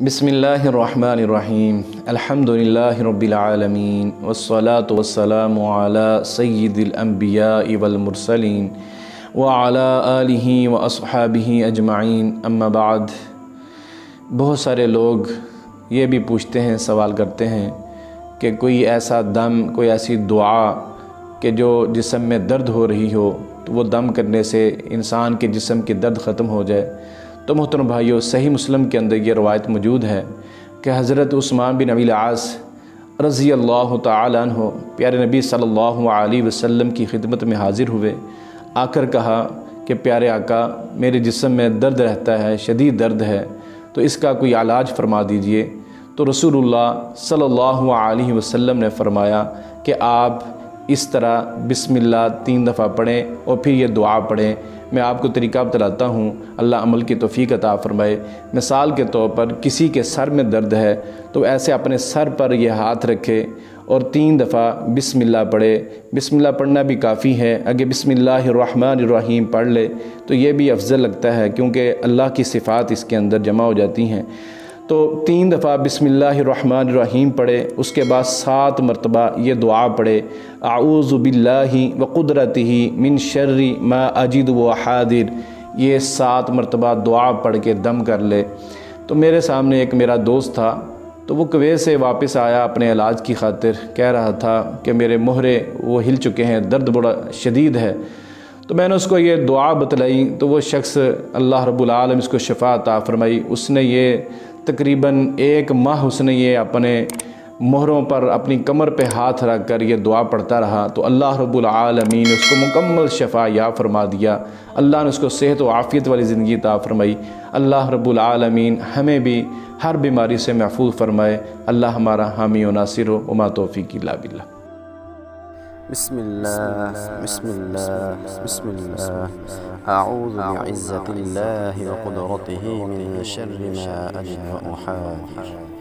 बिस्मिल्लाहिर्रहमानिर्रहीम अल्हम्दुलिल्लाहि रब्बिल आलमीन वस्सलातु वस्सलामु अला सय्यिदिल अंबिया'i वल मुरसलीन व अला आलिहि व अस्हाबिहि अजमाइन अम्मा बाद। बहुत सारे लोग ये भी पूछते हैं, सवाल करते हैं कि कोई ऐसा दम, कोई ऐसी दुआ कि जो जिस्म में दर्द हो रही हो तो वो दम करने से इंसान के जिस्म की दर्द ख़त्म हो जाए। तो मोहतरम भाइयों, सही मुस्लिम के अंदर ये रवायत मौजूद है कि हज़रत उस्मान बिन अबी आस रज़ी अल्लाह तआला अन्हु प्यारे नबी सल्लल्लाहु अलैहि वसल्लम की खिदमत में हाज़िर हुए। आकर कहा कि प्यारे आका, मेरे जिस्म में दर्द रहता है, शदीद दर्द है, तो इसका कोई इलाज फरमा दीजिए। तो रसूलुल्लाह सल्लल्लाहु अलैहि वसल्लम ने फरमाया कि आप इस तरह बिस्मिल्लाह 3 दफ़ा पढ़ें और फिर ये दुआ पढ़ें। मैं आपको तरीका बतलाता हूँ, अल्लाह अमल की तौफीक अता फरमाए। मिसाल के तौर पर किसी के सर में दर्द है तो ऐसे अपने सर पर यह हाथ रखे और 3 दफ़ा बिस्मिल्लाह पढ़े। बिस्मिल्लाह पढ़ना भी काफ़ी है, अगर बिस्मिल्लाहिर्रहमानिर्रहीम पढ़ ले तो ये भी अफजल लगता है, क्योंकि अल्लाह की सिफ़ात इसके अंदर जमा हो जाती हैं। तो 3 दफ़ा बिस्मिल्लाहिर्रहमानिर्रहीम पढ़े, उसके बाद 7 मरतबा ये दुआ पढ़े, आऊज़ु बिल्लाहि व कुदरतिही मिन शर्रि मा अजिद व हादिर। ये 7 मरतबा दुआ पढ़ के दम कर ले। तो मेरे सामने एक मेरा दोस्त था, तो वो कुवैत से वापस आया अपने इलाज की खातिर। कह रहा था कि मेरे मोहरे वो हिल चुके हैं, दर्द बड़ा शदीद है। तो मैंने उसको ये दुआ बतलाई तो वो शख्स, अल्लाह रब्बुल आलमीन इसको शिफा अता फरमाई। उसने ये तकरीबन 1 माह उसने ये अपने मोहरों पर अपनी कमर पे हाथ रख कर ये दुआ पढ़ता रहा। तो अल्लाह रब्बुल आलमीन उसको मुकम्मल शफा या फरमा दिया। अल्लाह ने उसको सेहत व आफ़ियत वाली ज़िंदगी अता फरमाई। अल्लाह रब्बुल आलमीन हमें भी हर बीमारी से महफूज फरमाए। अल्लाह हमारा हामी व नासिर हो। वमा तौफ़ीक़ी इल्ला बिल्लाह। बिस्मिल्लाह बिस्मिल्लाह बिस्मिल्लाह अऊज़ु बिइज़्ज़तिल्लाहि व क़ुदरतिही मिन शर्रि मा अजिदु व उहादिर।